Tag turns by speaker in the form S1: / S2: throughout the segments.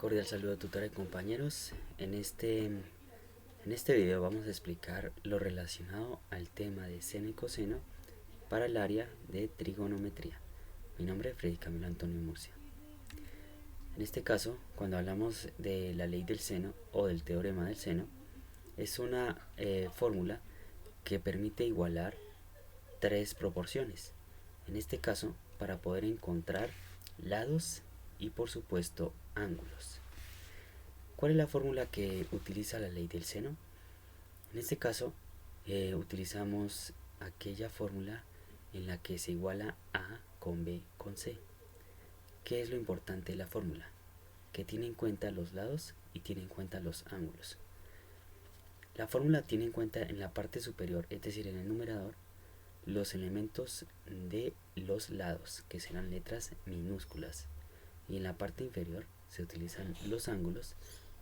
S1: Cordial saludo, tutora y compañeros. En este video vamos a explicar lo relacionado al tema de seno y coseno para el área de trigonometría. Mi nombre es Freddy Camilo Antonio Murcia. En este caso, cuando hablamos de la ley del seno o del teorema del seno, es una fórmula que permite igualar tres proporciones. En este caso, para poder encontrar lados y por supuesto ángulos. ¿Cuál es la fórmula que utiliza la ley del seno? En este caso, utilizamos aquella fórmula en la que se iguala A con B con C. ¿Qué es lo importante de la fórmula? Que tiene en cuenta los lados y tiene en cuenta los ángulos. La fórmula tiene en cuenta en la parte superior, es decir, en el numerador, los elementos de los lados, que serán letras minúsculas, y en la parte inferior se utilizan los ángulos,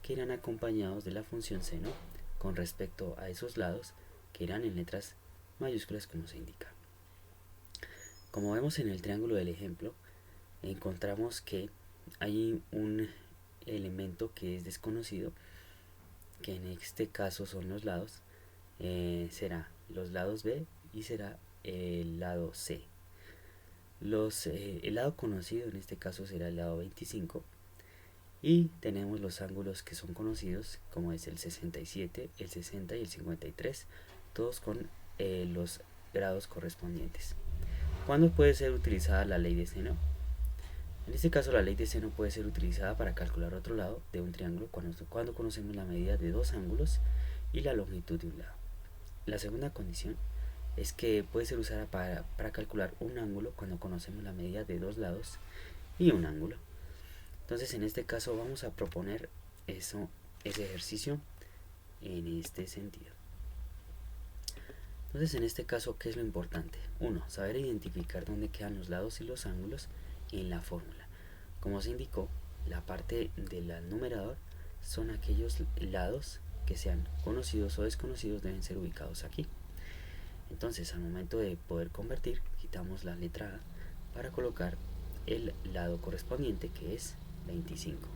S1: que irán acompañados de la función seno con respecto a esos lados, que irán en letras mayúsculas como se indica. Como vemos en el triángulo del ejemplo, encontramos que hay un elemento que es desconocido, que en este caso son los lados, será los lados B y será el lado C. El lado conocido en este caso será el lado 25 y tenemos los ángulos que son conocidos, como es el 67, el 60 y el 53, todos con los grados correspondientes. ¿Cuándo puede ser utilizada la ley de seno? En este caso, la ley de seno puede ser utilizada para calcular otro lado de un triángulo cuando conocemos la medida de dos ángulos y la longitud de un lado. La segunda condición es que puede ser usada para calcular un ángulo cuando conocemos la medida de dos lados y un ángulo. Entonces, en este caso vamos a proponer ese ejercicio en este sentido. Entonces, en este caso, ¿qué es lo importante? 1. Saber identificar dónde quedan los lados y los ángulos en la fórmula. Como se indicó, la parte del numerador son aquellos lados que sean conocidos o desconocidos, deben ser ubicados aquí. Entonces, al momento de poder convertir, quitamos la letra A para colocar el lado correspondiente, que es 25.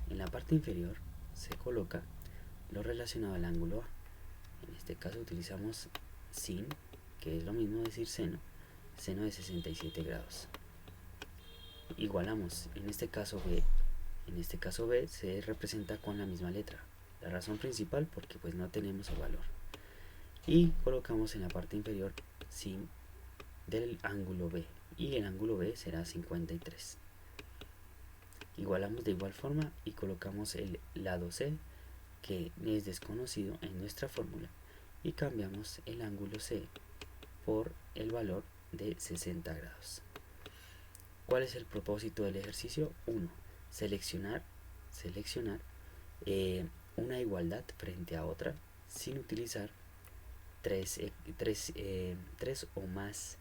S1: En la parte inferior se coloca lo relacionado al ángulo A. En este caso utilizamos sin, que es lo mismo decir seno de 67 grados. Igualamos, en este caso B se representa con la misma letra. La razón principal porque pues no tenemos el valor. Y colocamos en la parte inferior sin del ángulo B, y el ángulo B será 53. Igualamos de igual forma y colocamos el lado C, que es desconocido en nuestra fórmula, y cambiamos el ángulo C por el valor de 60 grados. ¿Cuál es el propósito del ejercicio? 1. Seleccionar una igualdad frente a otra sin utilizar tres o más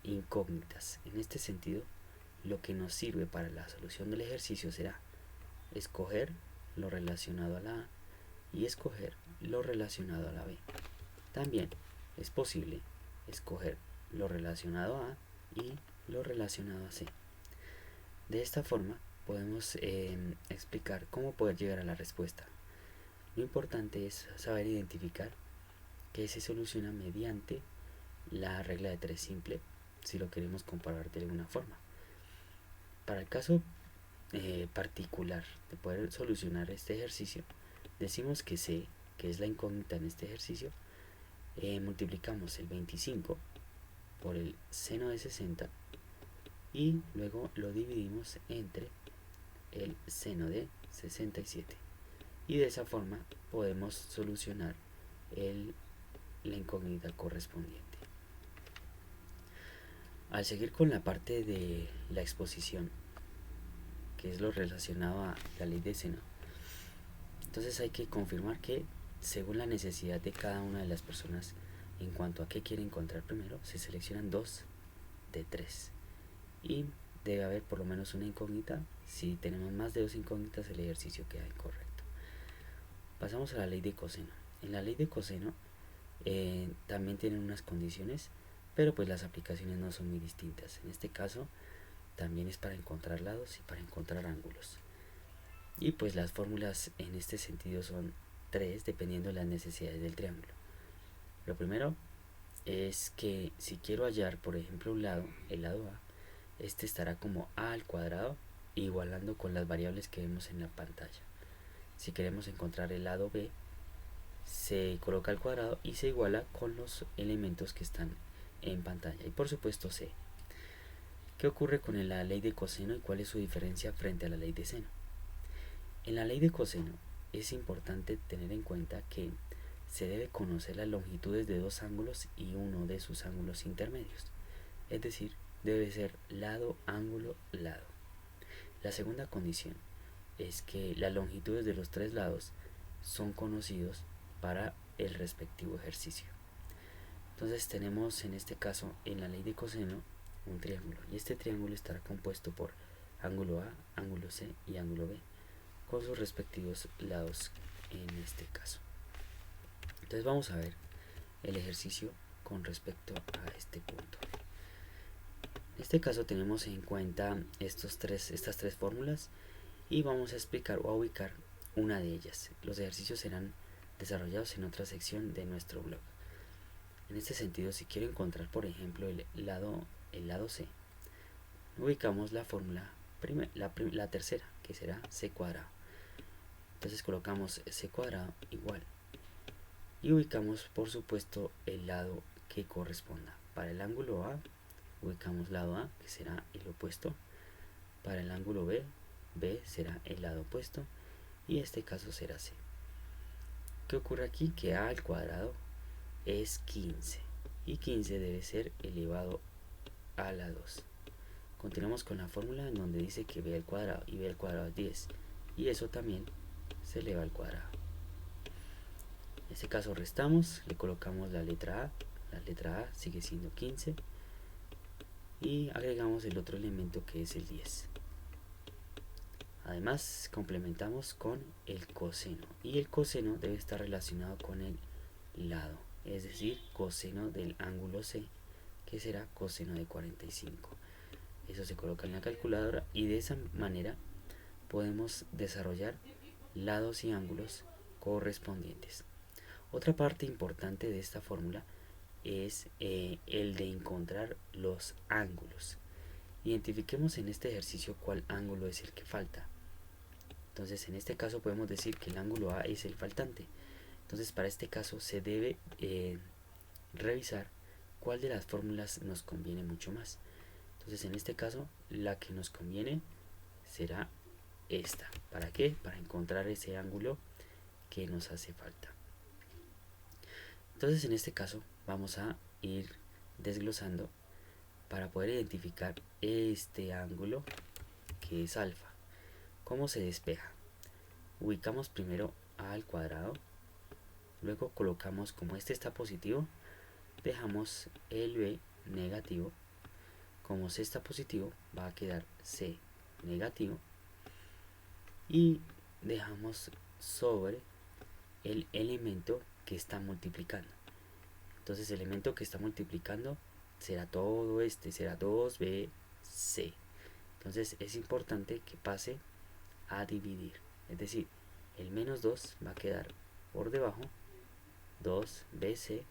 S1: incógnitas. En este sentido, lo que nos sirve para la solución del ejercicio será escoger lo relacionado a la A y escoger lo relacionado a la B. También es posible escoger lo relacionado a A y lo relacionado a C. De esta forma podemos explicar cómo poder llegar a la respuesta. Lo importante es saber identificar que se soluciona mediante la regla de 3 simple, si lo queremos comparar de alguna forma. Para el caso particular de poder solucionar este ejercicio, decimos que C, que es la incógnita en este ejercicio, multiplicamos el 25 por el seno de 60 y luego lo dividimos entre el seno de 67, y de esa forma podemos solucionar la incógnita correspondiente. Al seguir con la parte de la exposición, que es lo relacionado a la ley de seno, entonces hay que confirmar que según la necesidad de cada una de las personas en cuanto a qué quiere encontrar primero, se seleccionan 2 de 3 y debe haber por lo menos una incógnita. Si tenemos más de 2 incógnitas, el ejercicio queda incorrecto. Pasamos a la ley de coseno. En la ley de coseno también tienen unas condiciones, pero pues las aplicaciones no son muy distintas. En este caso también es para encontrar lados y para encontrar ángulos. Y pues las fórmulas en este sentido son tres dependiendo de las necesidades del triángulo. Lo primero es que si quiero hallar, por ejemplo, un lado, el lado A, este estará como a al cuadrado igualando con las variables que vemos en la pantalla. Si queremos encontrar el lado B, se coloca al cuadrado y se iguala con los elementos que están en pantalla. Y por supuesto C. ¿Qué ocurre con la ley de coseno y cuál es su diferencia frente a la ley de seno? En la ley de coseno es importante tener en cuenta que se debe conocer las longitudes de dos ángulos y uno de sus ángulos intermedios. Es decir, debe ser lado, ángulo, lado. La segunda condición es que las longitudes de los tres lados son conocidos para el respectivo ejercicio. Entonces tenemos en este caso en la ley de coseno un triángulo y este triángulo estará compuesto por ángulo A, ángulo C y ángulo B con sus respectivos lados en este caso. Entonces vamos a ver el ejercicio con respecto a este punto. En este caso tenemos en cuenta estas tres fórmulas y vamos a explicar o a ubicar una de ellas. Los ejercicios serán desarrollados en otra sección de nuestro blog. En este sentido, si quiero encontrar, por ejemplo, el lado C, ubicamos la fórmula, la tercera, que será C cuadrado. Entonces colocamos C cuadrado igual y ubicamos, por supuesto, el lado que corresponda. Para el ángulo A, ubicamos lado A, que será el opuesto. Para el ángulo B, B será el lado opuesto y este caso será C. ¿Qué ocurre aquí? Que A al cuadrado es 15 y 15 debe ser elevado a la 2. Continuamos con la fórmula en donde dice que b al cuadrado y b al cuadrado es 10 y eso también se eleva al cuadrado. En este caso restamos, le colocamos la letra A sigue siendo 15 y agregamos el otro elemento que es el 10. Además complementamos con el coseno y el coseno debe estar relacionado con el lado, es decir, coseno del ángulo C, que será coseno de 45. Eso se coloca en la calculadora y de esa manera podemos desarrollar lados y ángulos correspondientes. Otra parte importante de esta fórmula es el de encontrar los ángulos. Identifiquemos en este ejercicio cuál ángulo es el que falta. Entonces en este caso podemos decir que el ángulo A es el faltante. Entonces para este caso se debe revisar cuál de las fórmulas nos conviene mucho más. Entonces en este caso la que nos conviene será esta. ¿Para qué? Para encontrar ese ángulo que nos hace falta. Entonces en este caso vamos a ir desglosando para poder identificar este ángulo que es alfa. ¿Cómo se despeja? Ubicamos primero A al cuadrado, luego colocamos, como este está positivo, dejamos el B negativo. Como C está positivo, va a quedar C negativo y dejamos sobre el elemento que está multiplicando. Entonces el elemento que está multiplicando será todo este, será 2BC. Entonces es importante que pase a dividir, es decir, el menos 2 va a quedar por debajo 2BC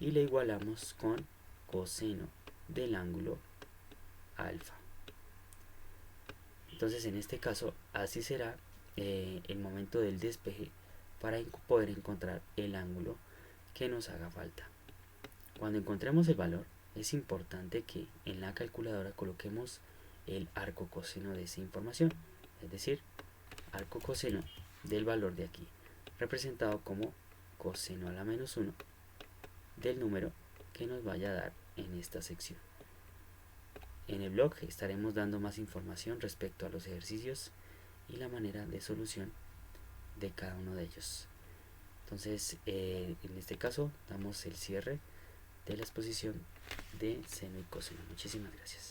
S1: y le igualamos con coseno del ángulo alfa. Entonces en este caso así será el momento del despeje para poder encontrar el ángulo que nos haga falta. Cuando encontremos el valor es importante que en la calculadora coloquemos el arco coseno de esa información, es decir, arco coseno del valor de aquí, representado como coseno a la menos 1 del número que nos vaya a dar en esta sección. En el blog estaremos dando más información respecto a los ejercicios y la manera de solución de cada uno de ellos. Entonces, en este caso, damos el cierre de la exposición de seno y coseno. Muchísimas gracias.